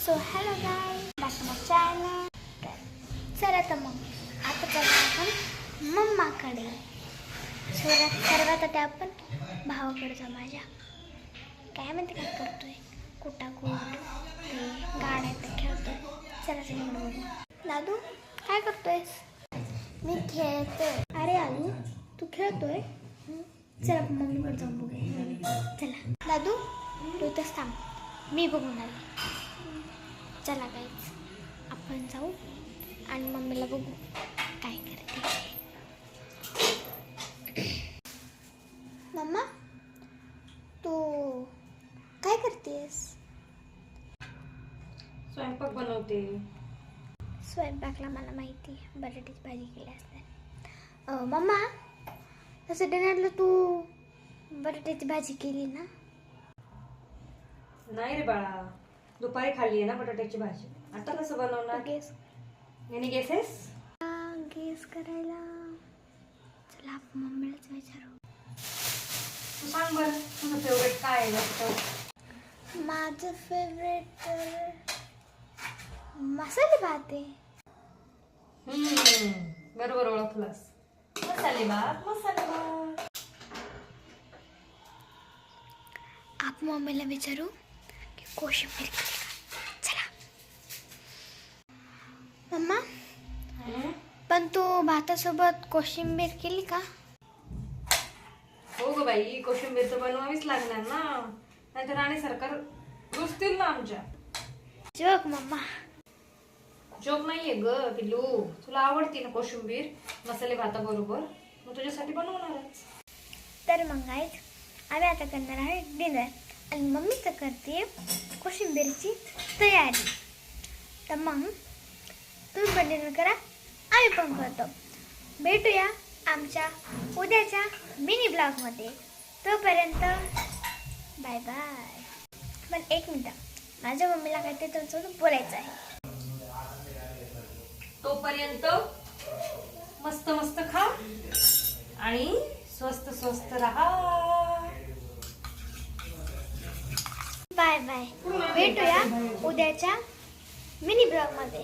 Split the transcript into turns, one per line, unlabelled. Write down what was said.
So hello guys back to my channel. चला तर मग आता चला आपण मम्माकडे. सर्वात आता आपण भावाकडे जाऊ. माझ्या काय म्हणते काय करतोय, कुटाकुट ते गाड्या ते खेळतोय. चला चला बघू. दादू काय करतोयस? मी खेळतोय. अरे आलू तू खेळतोय? चला आपण मम्मीकडे जाऊन बघू. चला दादू तू इथंच थांब, मी बघून आले. चला गाईच आपण जाऊ आणि मम्मीला बघू काय करते. मम्मा तू काय करतेस?
स्वयंपाक बनवते.
स्वयंपाकला मला माहिती आहे, बटाट्याची भाजी केली असते. मम्मा तसं डिनरला तू बटाट्याची भाजी केली ना?
नाही रे बाळा, दुपारी खाल्ली आहे ना बटाट्याची भाजी. आता कसं बनवणार?
गेस
याने गेसेस?
गेस करायला चला आपण मम्मीलाच विचारू.
तू सांग बरं, तुझं फेवरेट काय आहे जास्त?
माझं फेवरेट तर मसाले भात आहे.
बरोबर ओळखलास. मसाले भात, मसाले भात.
आपण मम्मीला विचारू की कोशिंबीर केली का. चला मम्मा, पण तू भातासोबत कोशिंबीर केली का?
हो ग बाई, कोशिंबीर तर बनवावीच लागणार ना, नाहीतर राणी सरकार रुसतील ना आमच्या.
Joke mamma.
जोक नाहीये ग पिल्लू, तुला आवडती ना कोशिंबीर मसाले भाताबरोबर, मग तुझ्यासाठी बनवणारच.
तर मग गाईज आम्ही आता करणार आहे डिनर आणि मम्मी तर करते कोशिंबीरची तयारी. तर मग तुम्ही पण डिनर करा, आम्ही पण करतो. भेटूया आमच्या उद्याच्या मिनी ब्लॉगमध्ये. तोपर्यंत बाय बाय. पण एक मिनिट, माझ्या मम्मीला काहीतरी तुमच्यासोबत बोलायचं आहे.
तोपर्यंत मस्त मस्त खा आणि स्वस्त स्वस्त राहा.
Bye bye. भेटूया उद्याच्या मिनी ब्लॉगमध्ये.